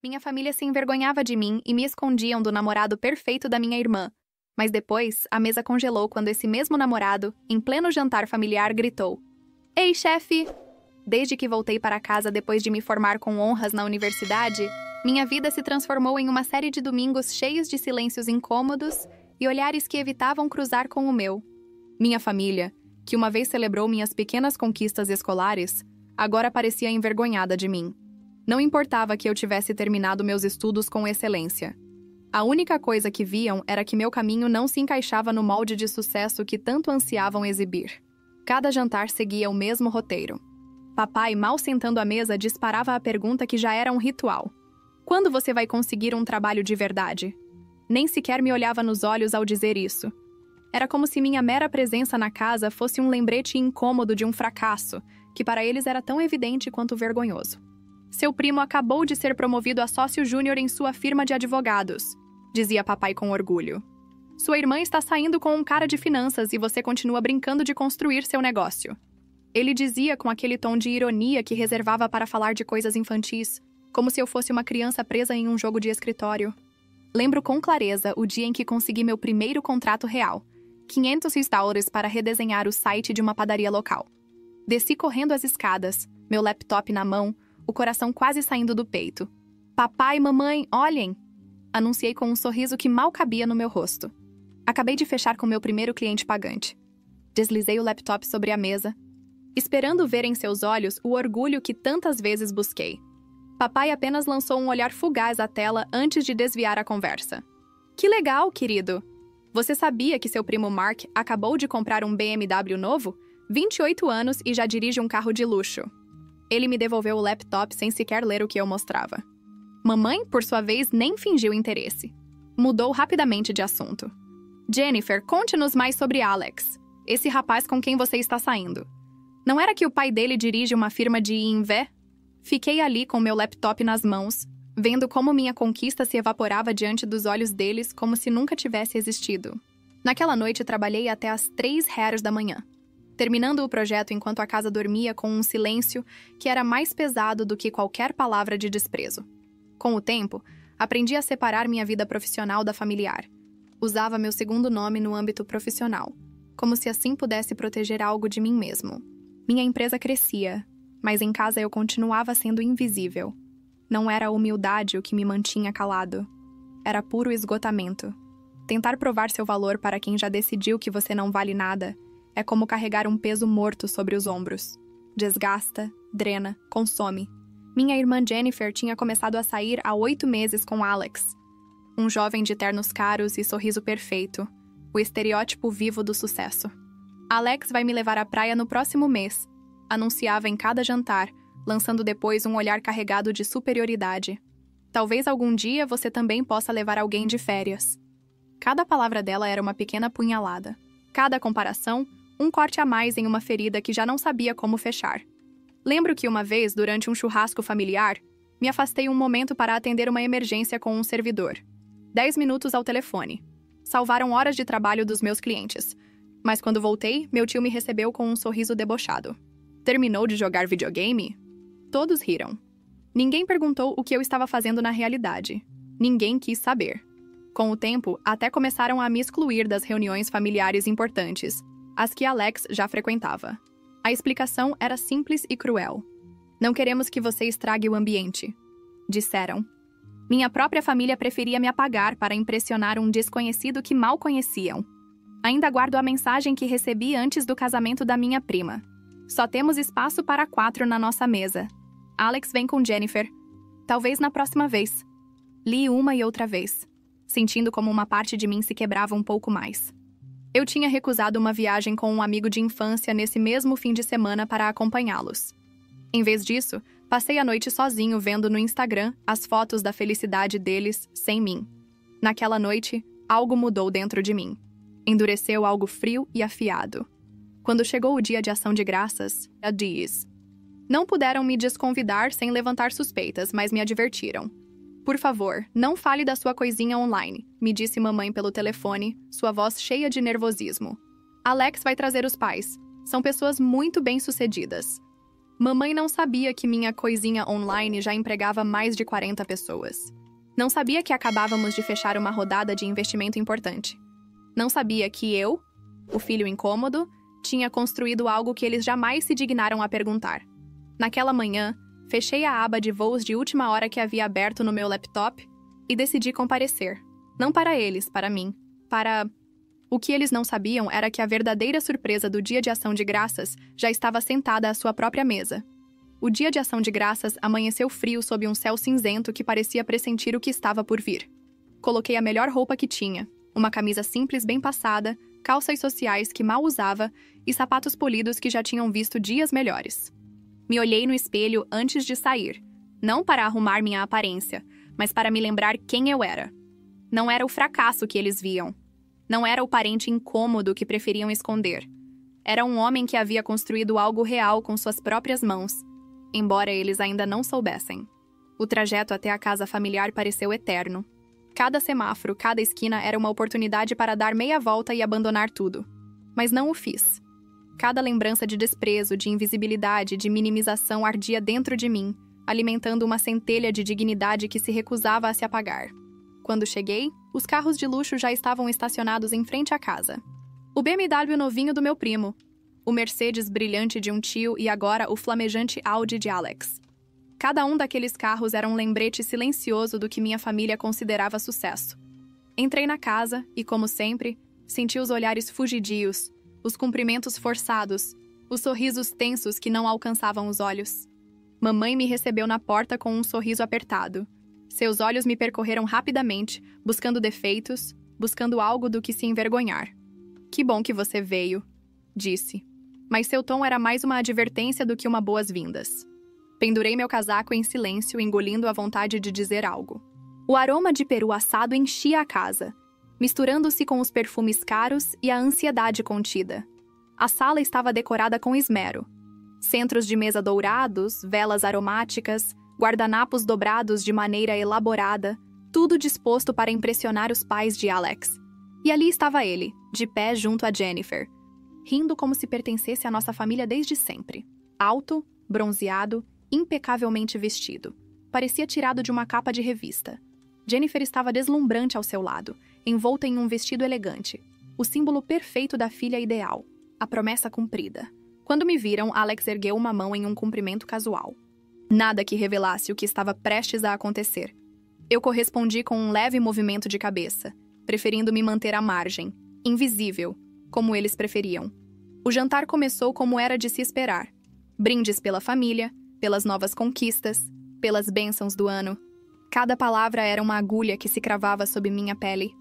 Minha família se envergonhava de mim e me escondiam do namorado perfeito da minha irmã. Mas depois, a mesa congelou quando esse mesmo namorado, em pleno jantar familiar, gritou: "Ei, chefe!" Desde que voltei para casa depois de me formar com honras na universidade, minha vida se transformou em uma série de domingos cheios de silêncios incômodos e olhares que evitavam cruzar com o meu. Minha família, que uma vez celebrou minhas pequenas conquistas escolares, agora parecia envergonhada de mim. Não importava que eu tivesse terminado meus estudos com excelência. A única coisa que viam era que meu caminho não se encaixava no molde de sucesso que tanto ansiavam exibir. Cada jantar seguia o mesmo roteiro. Papai, mal sentando à mesa, disparava a pergunta que já era um ritual: "Quando você vai conseguir um trabalho de verdade?" Nem sequer me olhava nos olhos ao dizer isso. Era como se minha mera presença na casa fosse um lembrete incômodo de um fracasso, que para eles era tão evidente quanto vergonhoso. "Seu primo acabou de ser promovido a sócio júnior em sua firma de advogados", dizia papai com orgulho. "Sua irmã está saindo com um cara de finanças e você continua brincando de construir seu negócio." Ele dizia com aquele tom de ironia que reservava para falar de coisas infantis, como se eu fosse uma criança presa em um jogo de escritório. Lembro com clareza o dia em que consegui meu primeiro contrato real, $500 para redesenhar o site de uma padaria local. Desci correndo as escadas, meu laptop na mão, o coração quase saindo do peito. "Papai e mamãe, olhem!" anunciei com um sorriso que mal cabia no meu rosto. Acabei de fechar com meu primeiro cliente pagante. Deslizei o laptop sobre a mesa, esperando ver em seus olhos o orgulho que tantas vezes busquei. Papai apenas lançou um olhar fugaz à tela antes de desviar a conversa. "Que legal, querido! Você sabia que seu primo Mark acabou de comprar um BMW novo? 28 anos e já dirige um carro de luxo." Ele me devolveu o laptop sem sequer ler o que eu mostrava. Mamãe, por sua vez, nem fingiu interesse. Mudou rapidamente de assunto. "Jennifer, conte-nos mais sobre Alex, esse rapaz com quem você está saindo. Não era que o pai dele dirige uma firma de Invé?" Fiquei ali com meu laptop nas mãos, vendo como minha conquista se evaporava diante dos olhos deles como se nunca tivesse existido. Naquela noite trabalhei até às 3h da manhã, terminando o projeto enquanto a casa dormia com um silêncio que era mais pesado do que qualquer palavra de desprezo. Com o tempo, aprendi a separar minha vida profissional da familiar. Usava meu segundo nome no âmbito profissional, como se assim pudesse proteger algo de mim mesmo. Minha empresa crescia, mas em casa eu continuava sendo invisível. Não era a humildade o que me mantinha calado. Era puro esgotamento. Tentar provar seu valor para quem já decidiu que você não vale nada é como carregar um peso morto sobre os ombros. Desgasta, drena, consome. Minha irmã Jennifer tinha começado a sair há 8 meses com Alex, um jovem de ternos caros e sorriso perfeito, o estereótipo vivo do sucesso. "Alex vai me levar à praia no próximo mês", anunciava em cada jantar, lançando depois um olhar carregado de superioridade. "Talvez algum dia você também possa levar alguém de férias." Cada palavra dela era uma pequena punhalada. Cada comparação, um corte a mais em uma ferida que já não sabia como fechar. Lembro que uma vez, durante um churrasco familiar, me afastei um momento para atender uma emergência com um servidor. 10 minutos ao telefone. Salvaram horas de trabalho dos meus clientes. Mas quando voltei, meu tio me recebeu com um sorriso debochado. "Terminou de jogar videogame?" Todos riram. Ninguém perguntou o que eu estava fazendo na realidade. Ninguém quis saber. Com o tempo, até começaram a me excluir das reuniões familiares importantes, as que Alex já frequentava. A explicação era simples e cruel. "Não queremos que você estrague o ambiente", disseram. Minha própria família preferia me apagar para impressionar um desconhecido que mal conheciam. Ainda guardo a mensagem que recebi antes do casamento da minha prima. "Só temos espaço para 4 na nossa mesa. Alex vem com Jennifer. Talvez na próxima vez." Li uma e outra vez, sentindo como uma parte de mim se quebrava um pouco mais. Eu tinha recusado uma viagem com um amigo de infância nesse mesmo fim de semana para acompanhá-los. Em vez disso, passei a noite sozinho vendo no Instagram as fotos da felicidade deles sem mim. Naquela noite, algo mudou dentro de mim. Endureceu algo frio e afiado. Quando chegou o dia de ação de graças, diz: "Não puderam me desconvidar sem levantar suspeitas, mas me advertiram. Por favor, não fale da sua coisinha online", me disse mamãe pelo telefone, sua voz cheia de nervosismo. "Alex vai trazer os pais. São pessoas muito bem-sucedidas." Mamãe não sabia que minha coisinha online já empregava mais de 40 pessoas. Não sabia que acabávamos de fechar uma rodada de investimento importante. Não sabia que eu, o filho incômodo, tinha construído algo que eles jamais se dignaram a perguntar. Naquela manhã, fechei a aba de voos de última hora que havia aberto no meu laptop e decidi comparecer. Não para eles, para mim. Para... O que eles não sabiam era que a verdadeira surpresa do Dia de Ação de Graças já estava sentada à sua própria mesa. O Dia de Ação de Graças amanheceu frio sob um céu cinzento que parecia pressentir o que estava por vir. Coloquei a melhor roupa que tinha, uma camisa simples bem passada, calças sociais que mal usava e sapatos polidos que já tinham visto dias melhores. Me olhei no espelho antes de sair, não para arrumar minha aparência, mas para me lembrar quem eu era. Não era o fracasso que eles viam. Não era o parente incômodo que preferiam esconder. Era um homem que havia construído algo real com suas próprias mãos, embora eles ainda não soubessem. O trajeto até a casa familiar pareceu eterno. Cada semáforo, cada esquina era uma oportunidade para dar meia volta e abandonar tudo. Mas não o fiz. Cada lembrança de desprezo, de invisibilidade, de minimização ardia dentro de mim, alimentando uma centelha de dignidade que se recusava a se apagar. Quando cheguei, os carros de luxo já estavam estacionados em frente à casa. O BMW novinho do meu primo, o Mercedes brilhante de um tio e agora o flamejante Audi de Alex. Cada um daqueles carros era um lembrete silencioso do que minha família considerava sucesso. Entrei na casa e, como sempre, senti os olhares fugidios, os cumprimentos forçados, os sorrisos tensos que não alcançavam os olhos. Mamãe me recebeu na porta com um sorriso apertado. Seus olhos me percorreram rapidamente, buscando defeitos, buscando algo do que se envergonhar. "Que bom que você veio", disse. Mas seu tom era mais uma advertência do que uma boas-vindas. Pendurei meu casaco em silêncio, engolindo a vontade de dizer algo. O aroma de peru assado enchia a casa, misturando-se com os perfumes caros e a ansiedade contida. A sala estava decorada com esmero. Centros de mesa dourados, velas aromáticas, guardanapos dobrados de maneira elaborada, tudo disposto para impressionar os pais de Alex. E ali estava ele, de pé junto a Jennifer, rindo como se pertencesse à nossa família desde sempre. Alto, bronzeado, impecavelmente vestido. Parecia tirado de uma capa de revista. Jennifer estava deslumbrante ao seu lado, envolta em um vestido elegante, o símbolo perfeito da filha ideal, a promessa cumprida. Quando me viram, Alex ergueu uma mão em um cumprimento casual. Nada que revelasse o que estava prestes a acontecer. Eu correspondi com um leve movimento de cabeça, preferindo me manter à margem, invisível, como eles preferiam. O jantar começou como era de se esperar. Brindes pela família, pelas novas conquistas, pelas bênçãos do ano. Cada palavra era uma agulha que se cravava sob minha pele.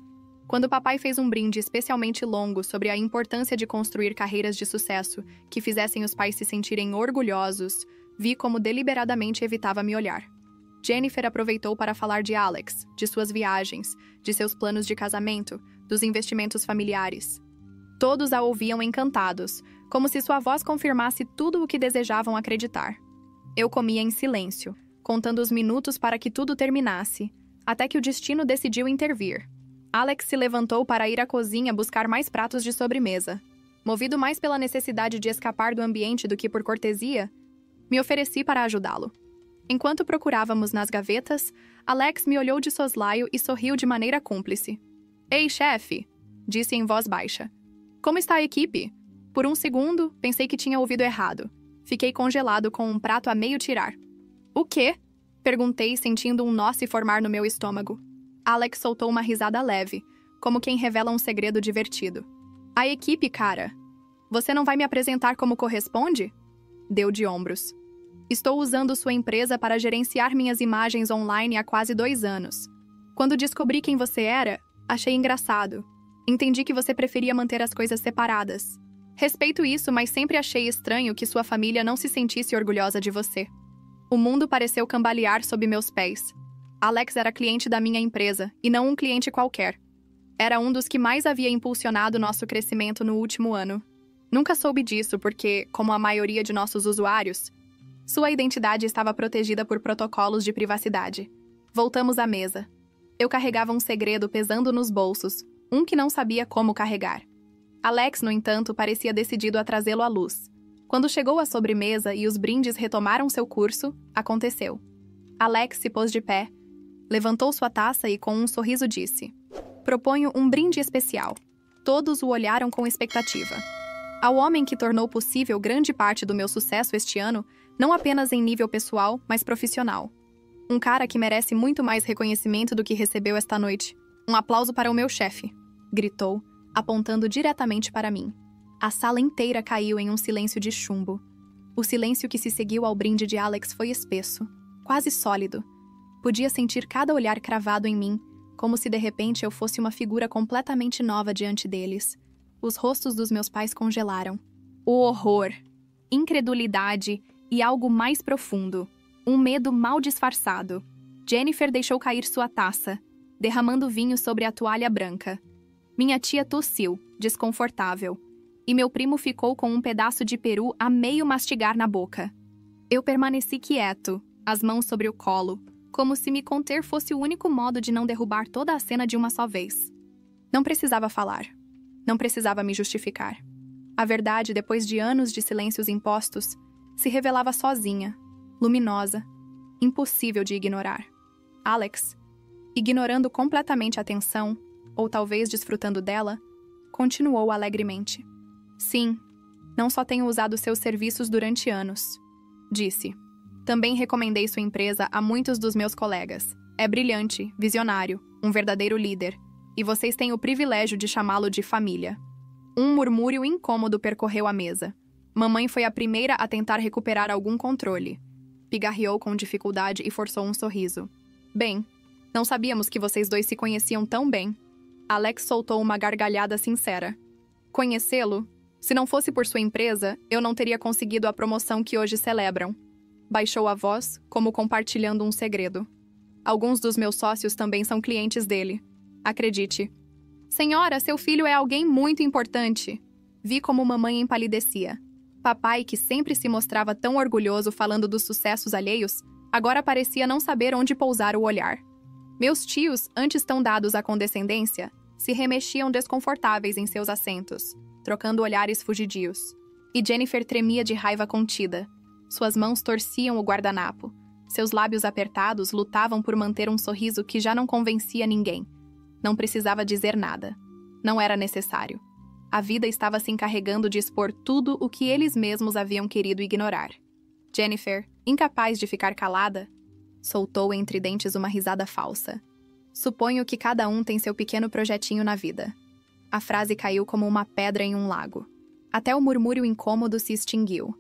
Quando papai fez um brinde especialmente longo sobre a importância de construir carreiras de sucesso que fizessem os pais se sentirem orgulhosos, vi como deliberadamente evitava me olhar. Jennifer aproveitou para falar de Alex, de suas viagens, de seus planos de casamento, dos investimentos familiares. Todos a ouviam encantados, como se sua voz confirmasse tudo o que desejavam acreditar. Eu comia em silêncio, contando os minutos para que tudo terminasse, até que o destino decidiu intervir. Alex se levantou para ir à cozinha buscar mais pratos de sobremesa. Movido mais pela necessidade de escapar do ambiente do que por cortesia, me ofereci para ajudá-lo. Enquanto procurávamos nas gavetas, Alex me olhou de soslaio e sorriu de maneira cúmplice. "Ei, chefe", disse em voz baixa. "Como está a equipe?" Por um segundo, pensei que tinha ouvido errado. Fiquei congelado com um prato a meio tirar. "O quê?" perguntei, sentindo um nó se formar no meu estômago. Alex soltou uma risada leve, como quem revela um segredo divertido. "A equipe, cara. Você não vai me apresentar como corresponde?" Deu de ombros. "Estou usando sua empresa para gerenciar minhas imagens online há quase 2 anos. Quando descobri quem você era, achei engraçado. Entendi que você preferia manter as coisas separadas. Respeito isso, mas sempre achei estranho que sua família não se sentisse orgulhosa de você." O mundo pareceu cambalear sob meus pés. Alex era cliente da minha empresa, e não um cliente qualquer. Era um dos que mais havia impulsionado nosso crescimento no último ano. Nunca soube disso porque, como a maioria de nossos usuários, sua identidade estava protegida por protocolos de privacidade. Voltamos à mesa. Eu carregava um segredo pesando nos bolsos, um que não sabia como carregar. Alex, no entanto, parecia decidido a trazê-lo à luz. Quando chegou a sobremesa e os brindes retomaram seu curso, aconteceu. Alex se pôs de pé, levantou sua taça e com um sorriso disse: "Proponho um brinde especial." Todos o olharam com expectativa. Ao homem que tornou possível grande parte do meu sucesso este ano, não apenas em nível pessoal, mas profissional. Um cara que merece muito mais reconhecimento do que recebeu esta noite. Um aplauso para o meu chefe, gritou, apontando diretamente para mim. A sala inteira caiu em um silêncio de chumbo. O silêncio que se seguiu ao brinde de Alex foi espesso, quase sólido. Podia sentir cada olhar cravado em mim, como se de repente eu fosse uma figura completamente nova diante deles. Os rostos dos meus pais congelaram. O horror, incredulidade e algo mais profundo. Um medo mal disfarçado. Jennifer deixou cair sua taça, derramando vinho sobre a toalha branca. Minha tia tossiu, desconfortável, e meu primo ficou com um pedaço de peru a meio mastigar na boca. Eu permaneci quieto, as mãos sobre o colo, como se me conter fosse o único modo de não derrubar toda a cena de uma só vez. Não precisava falar. Não precisava me justificar. A verdade, depois de anos de silêncios impostos, se revelava sozinha, luminosa, impossível de ignorar. Alex, ignorando completamente a tensão, ou talvez desfrutando dela, continuou alegremente. Sim, não só tenho usado seus serviços durante anos, disse. Também recomendei sua empresa a muitos dos meus colegas. É brilhante, visionário, um verdadeiro líder, e vocês têm o privilégio de chamá-lo de família. Um murmúrio incômodo percorreu a mesa. Mamãe foi a primeira a tentar recuperar algum controle. Pigarreou com dificuldade e forçou um sorriso. Bem, não sabíamos que vocês dois se conheciam tão bem. Alex soltou uma gargalhada sincera. Conhecê-lo? Se não fosse por sua empresa, eu não teria conseguido a promoção que hoje celebram. Baixou a voz, como compartilhando um segredo. Alguns dos meus sócios também são clientes dele. Acredite. Senhora, seu filho é alguém muito importante. Vi como mamãe empalidecia. Papai, que sempre se mostrava tão orgulhoso falando dos sucessos alheios, agora parecia não saber onde pousar o olhar. Meus tios, antes tão dados à condescendência, se remexiam desconfortáveis em seus assentos, trocando olhares fugidios. E Jennifer tremia de raiva contida. Suas mãos torciam o guardanapo. Seus lábios apertados lutavam por manter um sorriso que já não convencia ninguém. Não precisava dizer nada. Não era necessário. A vida estava se encarregando de expor tudo o que eles mesmos haviam querido ignorar. Jennifer, incapaz de ficar calada, soltou entre dentes uma risada falsa. Suponho que cada um tem seu pequeno projetinho na vida. A frase caiu como uma pedra em um lago. Até o murmúrio incômodo se extinguiu.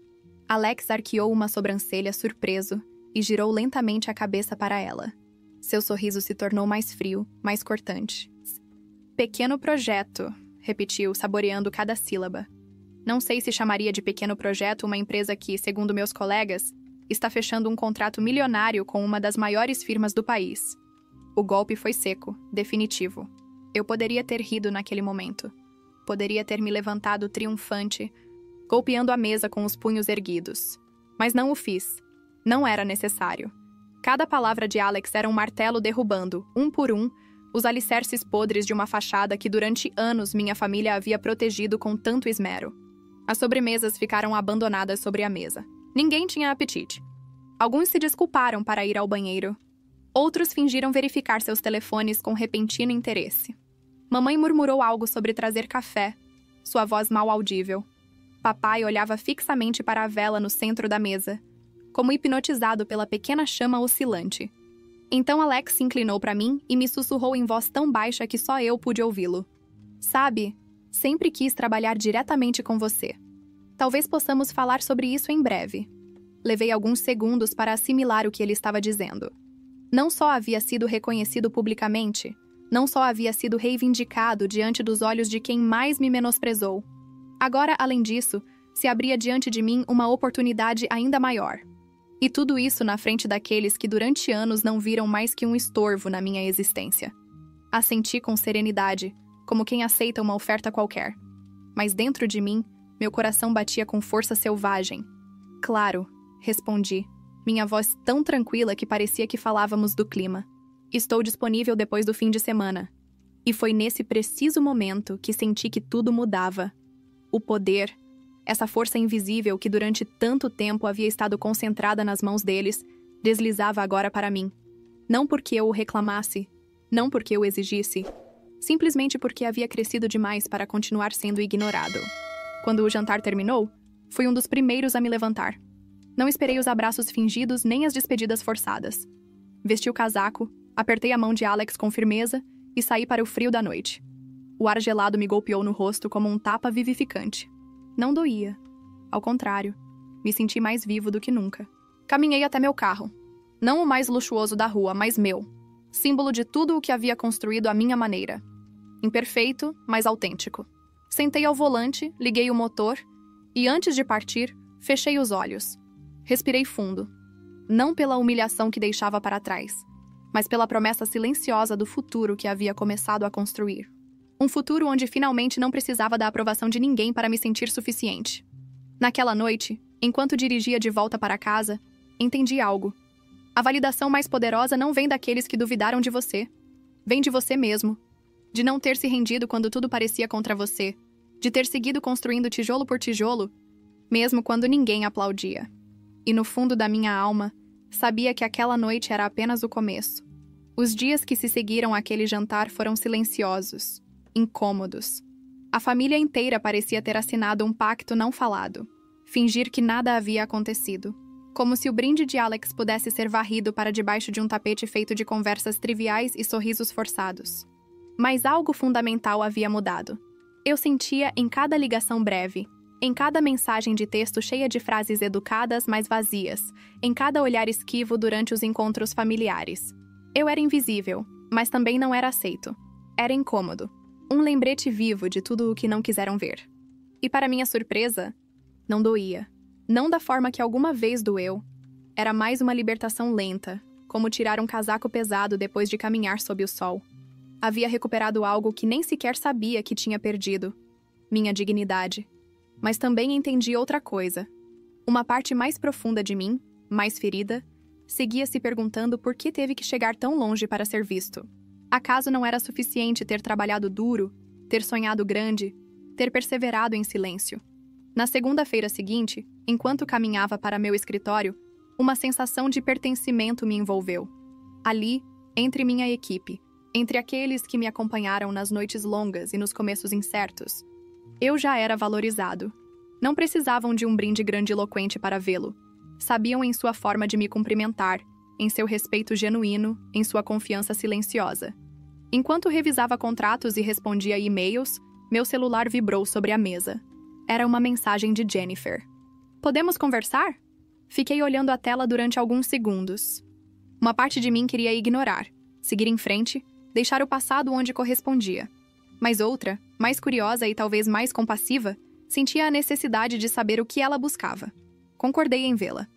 Alex arqueou uma sobrancelha surpreso e girou lentamente a cabeça para ela. Seu sorriso se tornou mais frio, mais cortante. Pequeno projeto, repetiu, saboreando cada sílaba. Não sei se chamaria de pequeno projeto uma empresa que, segundo meus colegas, está fechando um contrato milionário com uma das maiores firmas do país. O golpe foi seco, definitivo. Eu poderia ter rido naquele momento. Poderia ter me levantado triunfante, golpeando a mesa com os punhos erguidos. Mas não o fiz. Não era necessário. Cada palavra de Alex era um martelo derrubando, um por um, os alicerces podres de uma fachada que durante anos minha família havia protegido com tanto esmero. As sobremesas ficaram abandonadas sobre a mesa. Ninguém tinha apetite. Alguns se desculparam para ir ao banheiro. Outros fingiram verificar seus telefones com repentino interesse. Mamãe murmurou algo sobre trazer café, sua voz mal audível. Papai olhava fixamente para a vela no centro da mesa, como hipnotizado pela pequena chama oscilante. Então Alex se inclinou para mim e me sussurrou em voz tão baixa que só eu pude ouvi-lo. Sabe, sempre quis trabalhar diretamente com você. Talvez possamos falar sobre isso em breve. Levei alguns segundos para assimilar o que ele estava dizendo. Não só havia sido reconhecido publicamente, não só havia sido reivindicado diante dos olhos de quem mais me menosprezou. Agora, além disso, se abria diante de mim uma oportunidade ainda maior. E tudo isso na frente daqueles que durante anos não viram mais que um estorvo na minha existência. Assenti com serenidade, como quem aceita uma oferta qualquer. Mas dentro de mim, meu coração batia com força selvagem. Claro, respondi, minha voz tão tranquila que parecia que falávamos do clima. Estou disponível depois do fim de semana. E foi nesse preciso momento que senti que tudo mudava. O poder, Essa força invisível que durante tanto tempo havia estado concentrada nas mãos deles, deslizava agora para mim. Não porque eu o reclamasse, não porque eu exigisse, simplesmente porque havia crescido demais para continuar sendo ignorado. Quando o jantar terminou, fui um dos primeiros a me levantar. Não esperei os abraços fingidos nem as despedidas forçadas. Vesti o casaco, apertei a mão de Alex com firmeza e saí para o frio da noite. O ar gelado me golpeou no rosto como um tapa vivificante. Não doía. Ao contrário, me senti mais vivo do que nunca. Caminhei até meu carro. Não o mais luxuoso da rua, mas meu. Símbolo de tudo o que havia construído à minha maneira. Imperfeito, mas autêntico. Sentei ao volante, liguei o motor e, antes de partir, fechei os olhos. Respirei fundo. Não pela humilhação que deixava para trás, mas pela promessa silenciosa do futuro que havia começado a construir. Um futuro onde finalmente não precisava da aprovação de ninguém para me sentir suficiente. Naquela noite, enquanto dirigia de volta para casa, entendi algo. A validação mais poderosa não vem daqueles que duvidaram de você. Vem de você mesmo. De não ter se rendido quando tudo parecia contra você. De ter seguido construindo tijolo por tijolo, mesmo quando ninguém aplaudia. E no fundo da minha alma, sabia que aquela noite era apenas o começo. Os dias que se seguiram àquele jantar foram silenciosos, incômodos. A família inteira parecia ter assinado um pacto não falado. Fingir que nada havia acontecido. Como se o brinde de Alex pudesse ser varrido para debaixo de um tapete feito de conversas triviais e sorrisos forçados. Mas algo fundamental havia mudado. Eu sentia em cada ligação breve, em cada mensagem de texto cheia de frases educadas, mas vazias, em cada olhar esquivo durante os encontros familiares. Eu era invisível, mas também não era aceito. Era incômodo. Um lembrete vivo de tudo o que não quiseram ver. E para minha surpresa, não doía. Não da forma que alguma vez doeu. Era mais uma libertação lenta, como tirar um casaco pesado depois de caminhar sob o sol. Havia recuperado algo que nem sequer sabia que tinha perdido. Minha dignidade. Mas também entendi outra coisa. Uma parte mais profunda de mim, mais ferida, seguia se perguntando por que teve que chegar tão longe para ser visto. Acaso não era suficiente ter trabalhado duro, ter sonhado grande, ter perseverado em silêncio? Na segunda-feira seguinte, enquanto caminhava para meu escritório, uma sensação de pertencimento me envolveu. Ali, entre minha equipe, entre aqueles que me acompanharam nas noites longas e nos começos incertos, eu já era valorizado. Não precisavam de um brinde grandiloquente para vê-lo. Sabiam em sua forma de me cumprimentar, em seu respeito genuíno, em sua confiança silenciosa. Enquanto revisava contratos e respondia e-mails, meu celular vibrou sobre a mesa. Era uma mensagem de Jennifer. "Podemos conversar?" Fiquei olhando a tela durante alguns segundos. Uma parte de mim queria ignorar, seguir em frente, deixar o passado onde correspondia. Mas outra, mais curiosa e talvez mais compassiva, sentia a necessidade de saber o que ela buscava. Concordei em vê-la.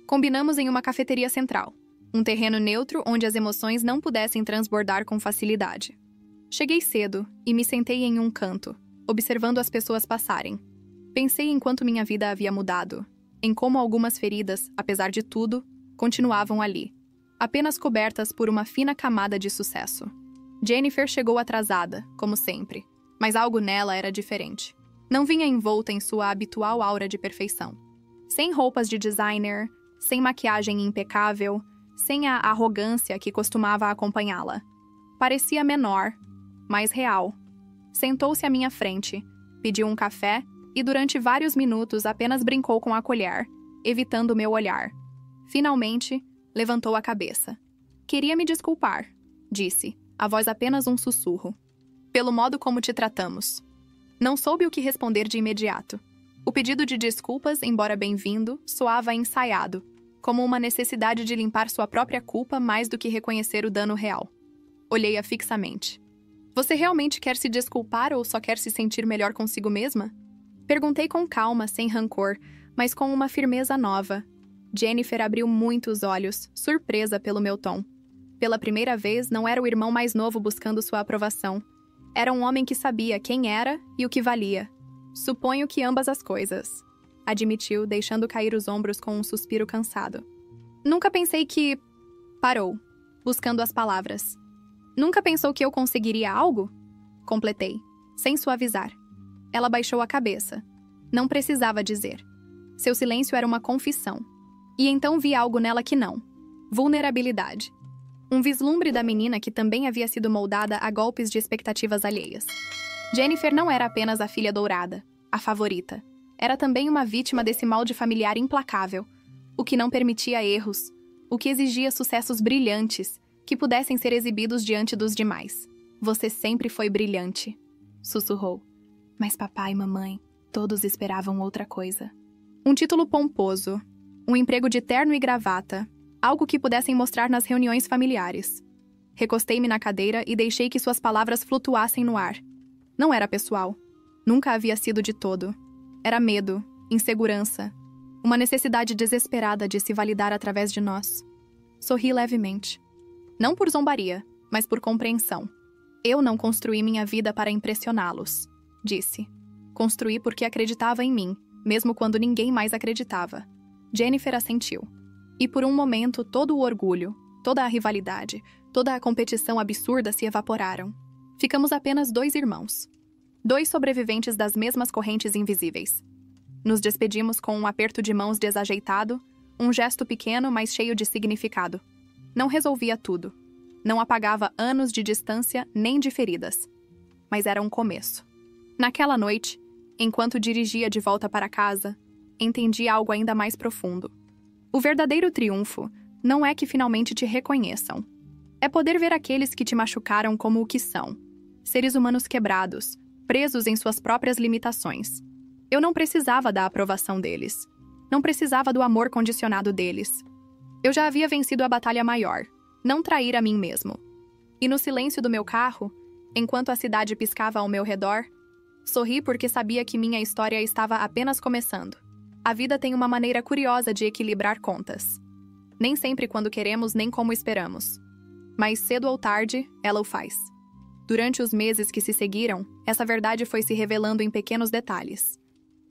Combinamos em uma cafeteria central, um terreno neutro onde as emoções não pudessem transbordar com facilidade. Cheguei cedo e me sentei em um canto, observando as pessoas passarem. Pensei em quanto minha vida havia mudado, em como algumas feridas, apesar de tudo, continuavam ali, apenas cobertas por uma fina camada de sucesso. Jennifer chegou atrasada, como sempre, mas algo nela era diferente. Não vinha envolta em sua habitual aura de perfeição. Sem roupas de designer, sem maquiagem impecável, sem a arrogância que costumava acompanhá-la. Parecia menor, mais real. Sentou-se à minha frente, pediu um café e durante vários minutos apenas brincou com a colher, evitando meu olhar. Finalmente, levantou a cabeça. "Queria me desculpar", disse, a voz apenas um sussurro. "Pelo modo como te tratamos." Não soube o que responder de imediato. O pedido de desculpas, embora bem-vindo, soava ensaiado, como uma necessidade de limpar sua própria culpa mais do que reconhecer o dano real. Olhei-a fixamente. "Você realmente quer se desculpar ou só quer se sentir melhor consigo mesma?" Perguntei com calma, sem rancor, mas com uma firmeza nova. Jennifer abriu muito os olhos, surpresa pelo meu tom. Pela primeira vez, não era o irmão mais novo buscando sua aprovação. Era um homem que sabia quem era e o que valia. "Suponho que ambas as coisas", admitiu, deixando cair os ombros com um suspiro cansado. "Nunca pensei que..." Parou, buscando as palavras. "Nunca pensou que eu conseguiria algo?" Completei, sem suavizar. Ela baixou a cabeça. Não precisava dizer. Seu silêncio era uma confissão. E então vi algo nela que não. Vulnerabilidade. Um vislumbre da menina que também havia sido moldada a golpes de expectativas alheias. Jennifer não era apenas a filha dourada, a favorita. Era também uma vítima desse molde familiar implacável, o que não permitia erros, o que exigia sucessos brilhantes, que pudessem ser exibidos diante dos demais. Você sempre foi brilhante, sussurrou. Mas papai e mamãe, todos esperavam outra coisa. Um título pomposo, um emprego de terno e gravata, algo que pudessem mostrar nas reuniões familiares. Recostei-me na cadeira e deixei que suas palavras flutuassem no ar. Não era pessoal. Nunca havia sido de todo. Era medo, insegurança, uma necessidade desesperada de se validar através de nós. Sorri levemente. Não por zombaria, mas por compreensão. Eu não construí minha vida para impressioná-los, disse. Construí porque acreditava em mim, mesmo quando ninguém mais acreditava. Jennifer assentiu. E por um momento todo o orgulho, toda a rivalidade, toda a competição absurda se evaporaram. Ficamos apenas 2 irmãos. 2 sobreviventes das mesmas correntes invisíveis. Nos despedimos com um aperto de mãos desajeitado, um gesto pequeno, mas cheio de significado. Não resolvia tudo. Não apagava anos de distância nem de feridas. Mas era um começo. Naquela noite, enquanto dirigia de volta para casa, entendi algo ainda mais profundo. O verdadeiro triunfo não é que finalmente te reconheçam. É poder ver aqueles que te machucaram como o que são. Seres humanos quebrados, presos em suas próprias limitações. Eu não precisava da aprovação deles. Não precisava do amor condicionado deles. Eu já havia vencido a batalha maior, não trair a mim mesmo. E no silêncio do meu carro, enquanto a cidade piscava ao meu redor, sorri porque sabia que minha história estava apenas começando. A vida tem uma maneira curiosa de equilibrar contas. Nem sempre quando queremos, nem como esperamos. Mas cedo ou tarde, ela o faz. Durante os meses que se seguiram, essa verdade foi se revelando em pequenos detalhes.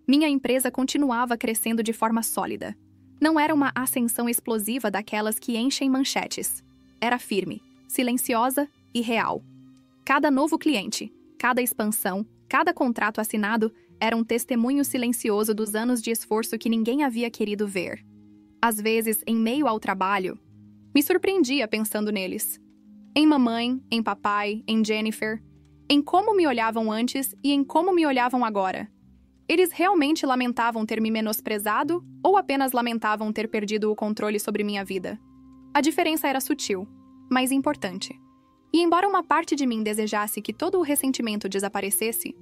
Minha empresa continuava crescendo de forma sólida. Não era uma ascensão explosiva daquelas que enchem manchetes. Era firme, silenciosa e real. Cada novo cliente, cada expansão, cada contrato assinado era um testemunho silencioso dos anos de esforço que ninguém havia querido ver. Às vezes, em meio ao trabalho, me surpreendia pensando neles. Em mamãe, em papai, em Jennifer, em como me olhavam antes e em como me olhavam agora. Eles realmente lamentavam ter me menosprezado ou apenas lamentavam ter perdido o controle sobre minha vida? A diferença era sutil, mas importante. E embora uma parte de mim desejasse que todo o ressentimento desaparecesse,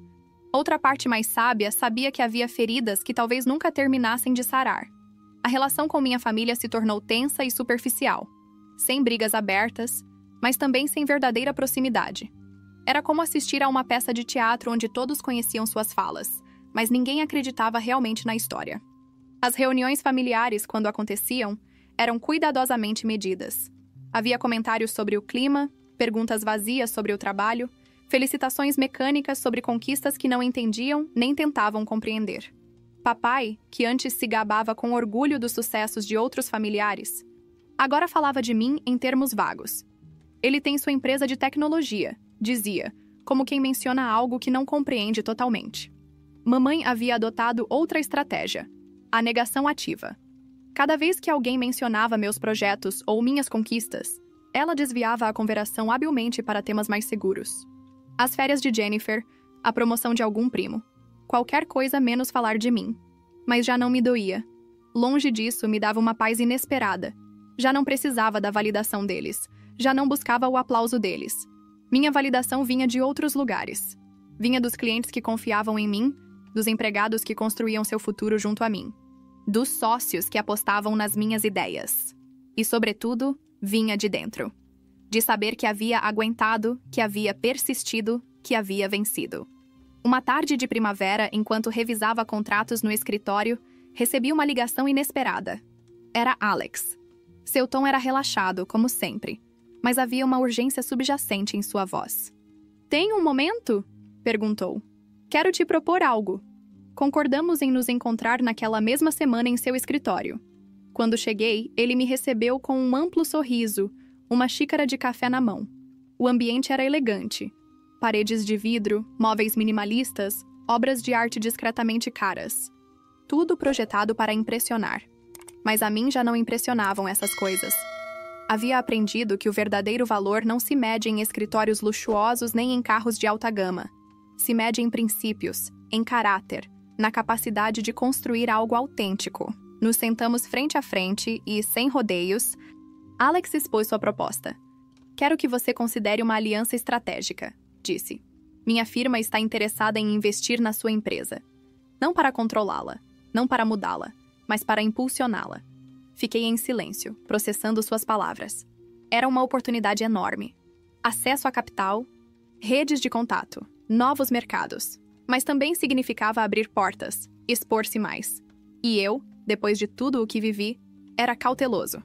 outra parte mais sábia sabia que havia feridas que talvez nunca terminassem de sarar. A relação com minha família se tornou tensa e superficial, sem brigas abertas, mas também sem verdadeira proximidade. Era como assistir a uma peça de teatro onde todos conheciam suas falas, mas ninguém acreditava realmente na história. As reuniões familiares, quando aconteciam, eram cuidadosamente medidas. Havia comentários sobre o clima, perguntas vazias sobre o trabalho, felicitações mecânicas sobre conquistas que não entendiam nem tentavam compreender. Papai, que antes se gabava com orgulho dos sucessos de outros familiares, agora falava de mim em termos vagos. Ele tem sua empresa de tecnologia, dizia, como quem menciona algo que não compreende totalmente. Mamãe havia adotado outra estratégia, a negação ativa. Cada vez que alguém mencionava meus projetos ou minhas conquistas, ela desviava a conversação habilmente para temas mais seguros. As férias de Jennifer, a promoção de algum primo. Qualquer coisa menos falar de mim. Mas já não me doía. Longe disso, me dava uma paz inesperada. Já não precisava da validação deles. Já não buscava o aplauso deles. Minha validação vinha de outros lugares. Vinha dos clientes que confiavam em mim, dos empregados que construíam seu futuro junto a mim, dos sócios que apostavam nas minhas ideias. E, sobretudo, vinha de dentro. De saber que havia aguentado, que havia persistido, que havia vencido. Uma tarde de primavera, enquanto revisava contratos no escritório, recebi uma ligação inesperada. Era Alex. Seu tom era relaxado, como sempre, mas havia uma urgência subjacente em sua voz. "Tem um momento?" perguntou. "Quero te propor algo." Concordamos em nos encontrar naquela mesma semana em seu escritório. Quando cheguei, ele me recebeu com um amplo sorriso, uma xícara de café na mão. O ambiente era elegante. Paredes de vidro, móveis minimalistas, obras de arte discretamente caras. Tudo projetado para impressionar. Mas a mim já não impressionavam essas coisas. Havia aprendido que o verdadeiro valor não se mede em escritórios luxuosos nem em carros de alta gama. Se mede em princípios, em caráter, na capacidade de construir algo autêntico. Nos sentamos frente a frente e, sem rodeios, Alex expôs sua proposta. Quero que você considere uma aliança estratégica, disse. Minha firma está interessada em investir na sua empresa. Não para controlá-la, não para mudá-la, mas para impulsioná-la. Fiquei em silêncio, processando suas palavras. Era uma oportunidade enorme. Acesso a capital, redes de contato, novos mercados. Mas também significava abrir portas, expor-se mais. E eu, depois de tudo o que vivi, era cauteloso.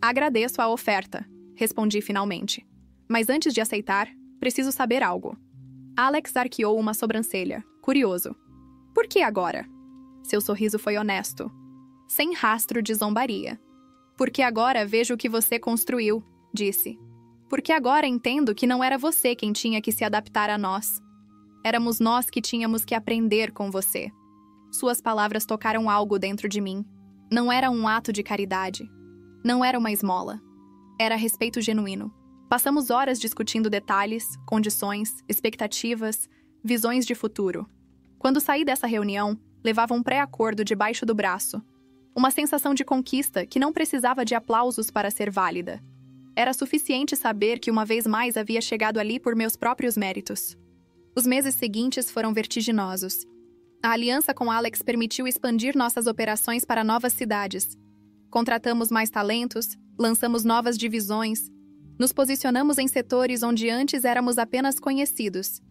Agradeço a oferta, respondi finalmente. Mas antes de aceitar, preciso saber algo. Alex arqueou uma sobrancelha, curioso. Por que agora? Seu sorriso foi honesto, sem rastro de zombaria. Porque agora vejo o que você construiu, disse. Porque agora entendo que não era você quem tinha que se adaptar a nós. Éramos nós que tínhamos que aprender com você. Suas palavras tocaram algo dentro de mim. Não era um ato de caridade. Não era uma esmola. Era respeito genuíno. Passamos horas discutindo detalhes, condições, expectativas, visões de futuro. Quando saí dessa reunião, levava um pré-acordo debaixo do braço. Uma sensação de conquista que não precisava de aplausos para ser válida. Era suficiente saber que uma vez mais havia chegado ali por meus próprios méritos. Os meses seguintes foram vertiginosos. A aliança com Alex permitiu expandir nossas operações para novas cidades. Contratamos mais talentos, lançamos novas divisões, nos posicionamos em setores onde antes éramos apenas conhecidos.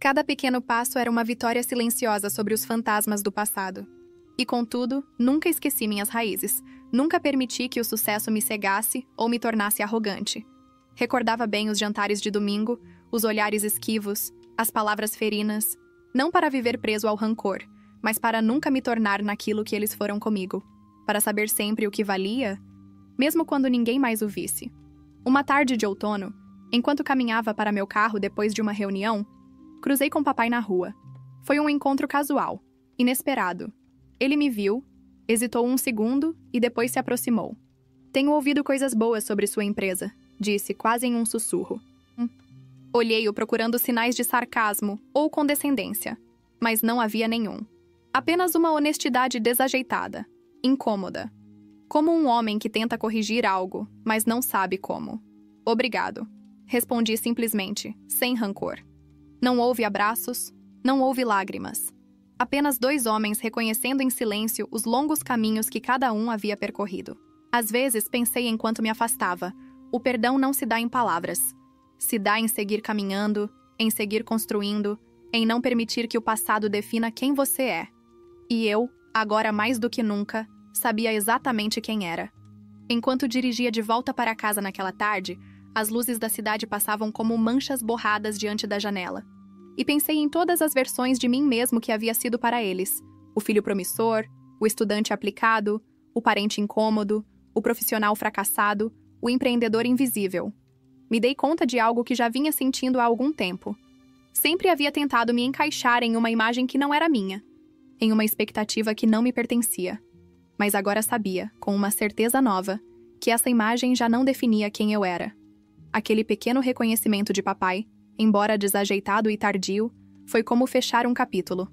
Cada pequeno passo era uma vitória silenciosa sobre os fantasmas do passado. E, contudo, nunca esqueci minhas raízes. Nunca permiti que o sucesso me cegasse ou me tornasse arrogante. Recordava bem os jantares de domingo, os olhares esquivos, as palavras ferinas, não para viver preso ao rancor, mas para nunca me tornar naquilo que eles foram comigo. Para saber sempre o que valia, mesmo quando ninguém mais o visse. Uma tarde de outono, enquanto caminhava para meu carro depois de uma reunião, cruzei com papai na rua. Foi um encontro casual, inesperado. Ele me viu, hesitou um segundo e depois se aproximou. Tenho ouvido coisas boas sobre sua empresa, disse, quase em um sussurro. Olhei-o procurando sinais de sarcasmo ou condescendência, mas não havia nenhum. Apenas uma honestidade desajeitada, incômoda. Como um homem que tenta corrigir algo, mas não sabe como. Obrigado, respondi simplesmente, sem rancor. Não houve abraços, não houve lágrimas. Apenas dois homens reconhecendo em silêncio os longos caminhos que cada um havia percorrido. Às vezes pensei enquanto me afastava, o perdão não se dá em palavras. Se dá em seguir caminhando, em seguir construindo, em não permitir que o passado defina quem você é. E eu, agora mais do que nunca, sabia exatamente quem era. Enquanto dirigia de volta para casa naquela tarde, as luzes da cidade passavam como manchas borradas diante da janela. E pensei em todas as versões de mim mesmo que havia sido para eles. O filho promissor, o estudante aplicado, o parente incômodo, o profissional fracassado, o empreendedor invisível. Me dei conta de algo que já vinha sentindo há algum tempo. Sempre havia tentado me encaixar em uma imagem que não era minha, em uma expectativa que não me pertencia. Mas agora sabia, com uma certeza nova, que essa imagem já não definia quem eu era. Aquele pequeno reconhecimento de papai, embora desajeitado e tardio, foi como fechar um capítulo.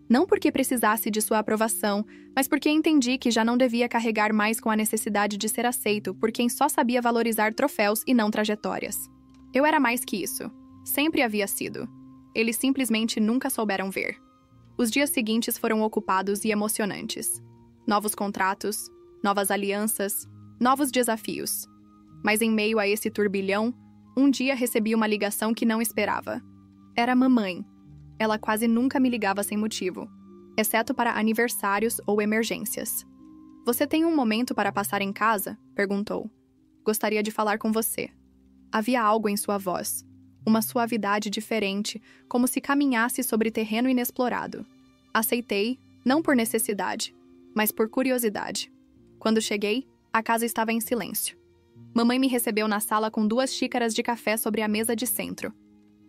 Não porque precisasse de sua aprovação, mas porque entendi que já não devia carregar mais com a necessidade de ser aceito por quem só sabia valorizar troféus e não trajetórias. Eu era mais que isso. Sempre havia sido. Eles simplesmente nunca souberam ver. Os dias seguintes foram ocupados e emocionantes. Novos contratos, novas alianças, novos desafios. Mas em meio a esse turbilhão, um dia recebi uma ligação que não esperava. Era a mamãe. Ela quase nunca me ligava sem motivo, exceto para aniversários ou emergências. Você tem um momento para passar em casa? Perguntou. Gostaria de falar com você. Havia algo em sua voz, uma suavidade diferente, como se caminhasse sobre terreno inexplorado. Aceitei, não por necessidade, mas por curiosidade. Quando cheguei, a casa estava em silêncio. Mamãe me recebeu na sala com 2 xícaras de café sobre a mesa de centro.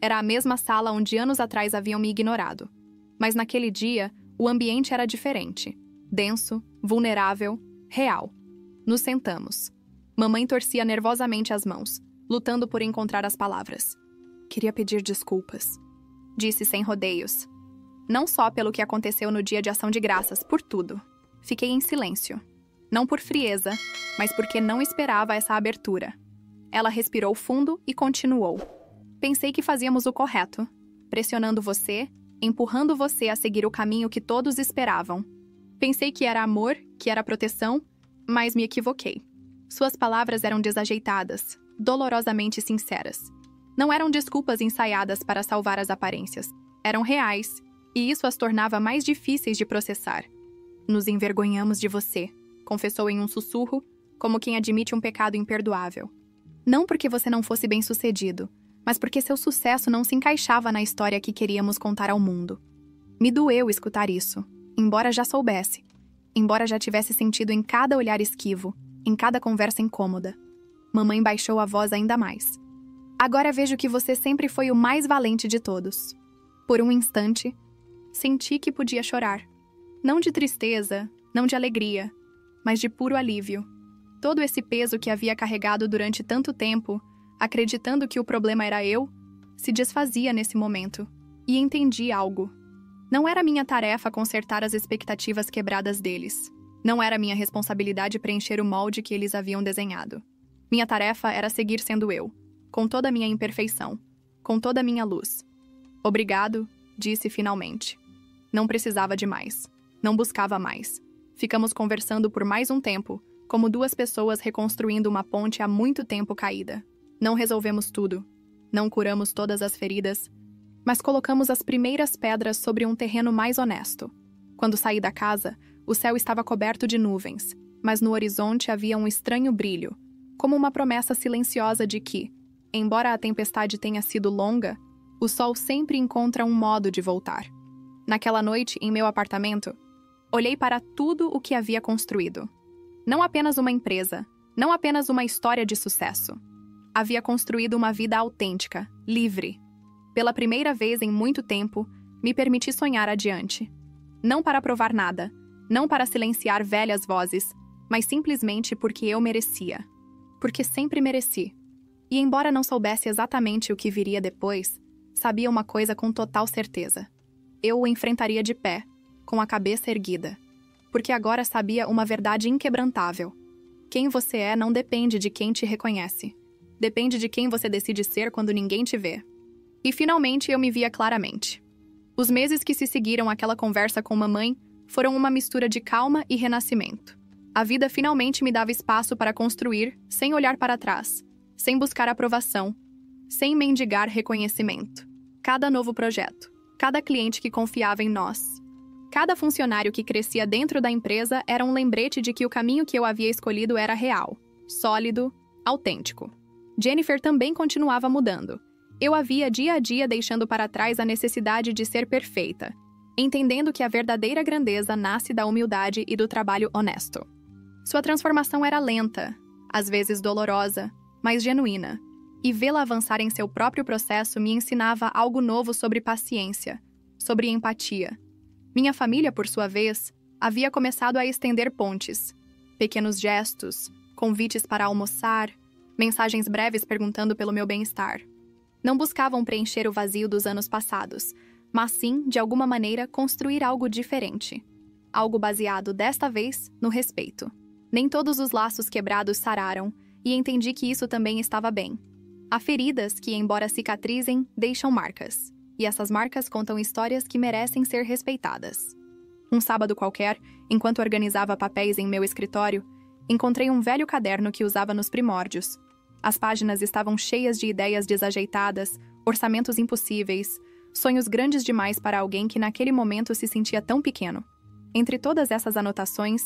Era a mesma sala onde anos atrás haviam me ignorado. Mas naquele dia, o ambiente era diferente. Denso, vulnerável, real. Nos sentamos. Mamãe torcia nervosamente as mãos, lutando por encontrar as palavras. Queria pedir desculpas. Disse sem rodeios. Não só pelo que aconteceu no dia de ação de graças, por tudo. Fiquei em silêncio. Não por frieza, mas porque não esperava essa abertura. Ela respirou fundo e continuou. Pensei que fazíamos o correto, pressionando você, empurrando você a seguir o caminho que todos esperavam. Pensei que era amor, que era proteção, mas me equivoquei. Suas palavras eram desajeitadas, dolorosamente sinceras. Não eram desculpas ensaiadas para salvar as aparências. Eram reais, e isso as tornava mais difíceis de processar. Nos envergonhamos de você, confessou em um sussurro, como quem admite um pecado imperdoável. Não porque você não fosse bem-sucedido, mas porque seu sucesso não se encaixava na história que queríamos contar ao mundo. Me doeu escutar isso, embora já soubesse, embora já tivesse sentido em cada olhar esquivo, em cada conversa incômoda. Mamãe baixou a voz ainda mais. Agora vejo que você sempre foi o mais valente de todos. Por um instante, senti que podia chorar. Não de tristeza, não de alegria, mas de puro alívio. Todo esse peso que havia carregado durante tanto tempo, acreditando que o problema era eu, se desfazia nesse momento. E entendi algo. Não era minha tarefa consertar as expectativas quebradas deles. Não era minha responsabilidade preencher o molde que eles haviam desenhado. Minha tarefa era seguir sendo eu, com toda a minha imperfeição, com toda a minha luz. Obrigado, disse finalmente. Não precisava de mais. Não buscava mais. Ficamos conversando por mais um tempo, como duas pessoas reconstruindo uma ponte há muito tempo caída. Não resolvemos tudo. Não curamos todas as feridas, mas colocamos as primeiras pedras sobre um terreno mais honesto. Quando saí da casa, o céu estava coberto de nuvens, mas no horizonte havia um estranho brilho, como uma promessa silenciosa de que, embora a tempestade tenha sido longa, o sol sempre encontra um modo de voltar. Naquela noite, em meu apartamento, olhei para tudo o que havia construído. Não apenas uma empresa, não apenas uma história de sucesso. Havia construído uma vida autêntica, livre. Pela primeira vez em muito tempo, me permiti sonhar adiante. Não para provar nada, não para silenciar velhas vozes, mas simplesmente porque eu merecia. Porque sempre mereci. E embora não soubesse exatamente o que viria depois, sabia uma coisa com total certeza. Eu o enfrentaria de pé, com a cabeça erguida. Porque agora sabia uma verdade inquebrantável. Quem você é não depende de quem te reconhece. Depende de quem você decide ser quando ninguém te vê. E finalmente eu me via claramente. Os meses que se seguiram àquela conversa com mamãe foram uma mistura de calma e renascimento. A vida finalmente me dava espaço para construir, sem olhar para trás, sem buscar aprovação, sem mendigar reconhecimento. Cada novo projeto, cada cliente que confiava em nós, cada funcionário que crescia dentro da empresa era um lembrete de que o caminho que eu havia escolhido era real, sólido, autêntico. Jennifer também continuava mudando. Eu a via dia a dia deixando para trás a necessidade de ser perfeita, entendendo que a verdadeira grandeza nasce da humildade e do trabalho honesto. Sua transformação era lenta, às vezes dolorosa, mas genuína, e vê-la avançar em seu próprio processo me ensinava algo novo sobre paciência, sobre empatia. Minha família, por sua vez, havia começado a estender pontes. Pequenos gestos, convites para almoçar, mensagens breves perguntando pelo meu bem-estar. Não buscavam preencher o vazio dos anos passados, mas sim, de alguma maneira, construir algo diferente. Algo baseado, desta vez, no respeito. Nem todos os laços quebrados sararam, e entendi que isso também estava bem. Há feridas que, embora cicatrizem, deixam marcas. E essas marcas contam histórias que merecem ser respeitadas. Um sábado qualquer, enquanto organizava papéis em meu escritório, encontrei um velho caderno que usava nos primórdios. As páginas estavam cheias de ideias desajeitadas, orçamentos impossíveis, sonhos grandes demais para alguém que naquele momento se sentia tão pequeno. Entre todas essas anotações,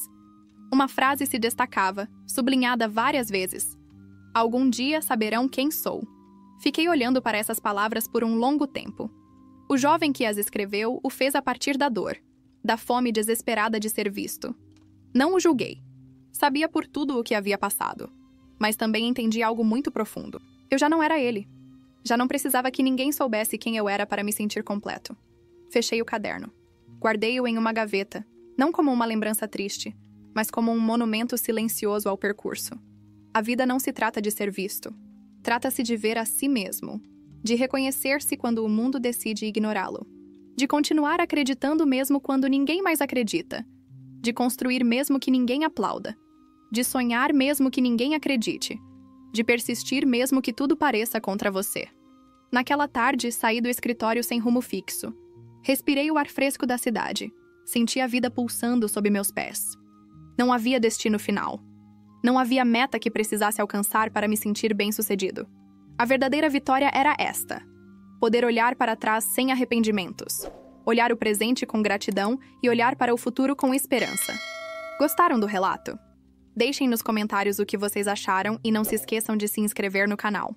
uma frase se destacava, sublinhada várias vezes. Algum dia saberão quem sou. Fiquei olhando para essas palavras por um longo tempo. O jovem que as escreveu o fez a partir da dor, da fome desesperada de ser visto. Não o julguei. Sabia por tudo o que havia passado. Mas também entendi algo muito profundo. Eu já não era ele. Já não precisava que ninguém soubesse quem eu era para me sentir completo. Fechei o caderno. Guardei-o em uma gaveta, não como uma lembrança triste, mas como um monumento silencioso ao percurso. A vida não se trata de ser visto. Trata-se de ver a si mesmo, de reconhecer-se quando o mundo decide ignorá-lo, de continuar acreditando mesmo quando ninguém mais acredita, de construir mesmo que ninguém aplauda, de sonhar mesmo que ninguém acredite, de persistir mesmo que tudo pareça contra você. Naquela tarde, saí do escritório sem rumo fixo. Respirei o ar fresco da cidade. Senti a vida pulsando sob meus pés. Não havia destino final. Não havia meta que precisasse alcançar para me sentir bem-sucedido. A verdadeira vitória era esta: poder olhar para trás sem arrependimentos, olhar o presente com gratidão e olhar para o futuro com esperança. Gostaram do relato? Deixem nos comentários o que vocês acharam e não se esqueçam de se inscrever no canal.